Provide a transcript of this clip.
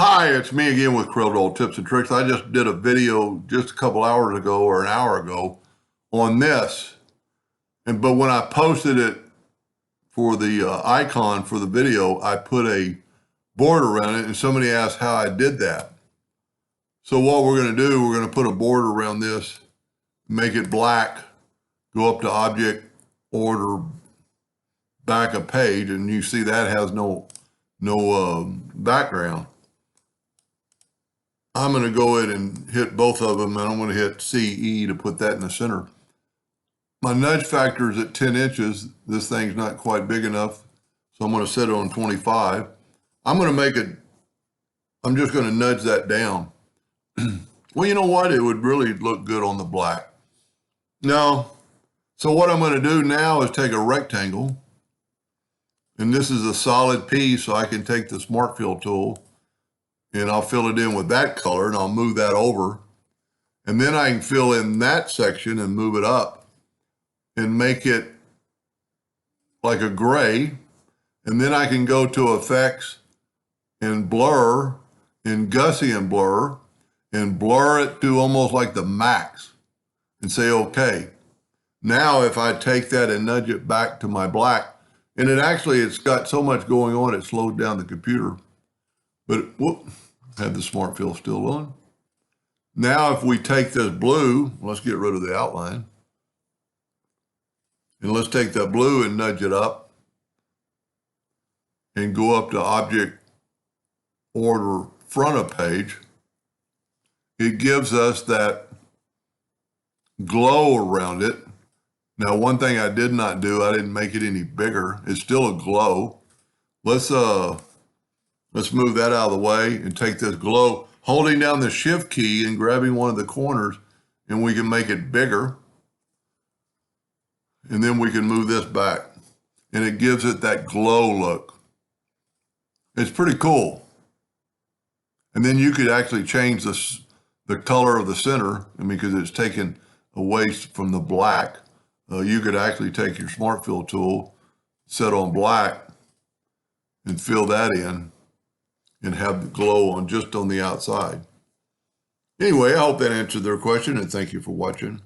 Hi, it's me again with CorelDraw tips and tricks. I just did a video just a couple hours ago or an hour ago on this. But when I posted it for the icon for the video, I put a border around it and somebody asked how I did that. So what we're going to do, we're going to put a border around this, make it black, go up to Object, Order, Back a Page, and you see that has no background. I'm going to go ahead and hit both of them, and I'm going to hit CE to put that in the center. My nudge factor is at 10 inches. This thing's not quite big enough, so I'm going to set it on 25. I'm just going to nudge that down. Well, you know what? It would really look good on the black. Now, so what I'm going to do now is take a rectangle, and this is a solid piece, so I can take the Smart Fill tool, and I'll fill it in with that color, and I'll move that over. And then I can fill in that section and move it up and make it like a gray. And then I can go to Effects and Blur and Gaussian Blur and blur it to almost like the max and say, okay. Now, if I take that and nudge it back to my black, and it's got so much going on, it slowed down the computer. But whoop, had the Smart Fill still on. Now, if we take this blue, let's get rid of the outline. And let's take that blue and nudge it up and go up to Object, Order, Front of Page. It gives us that glow around it. Now, one thing I did not do, I didn't make it any bigger. It's still a glow. Let's move that out of the way and take this glow, holding down the Shift key and grabbing one of the corners, and we can make it bigger. And then we can move this back, and it gives it that glow look. It's pretty cool. And then you could actually change the color of the center, and because it's taken away from the black, you could actually take your Smart Fill tool, set on black, and fill that in, and have the glow on just on the outside. Anyway, I hope that answered their question, and thank you for watching.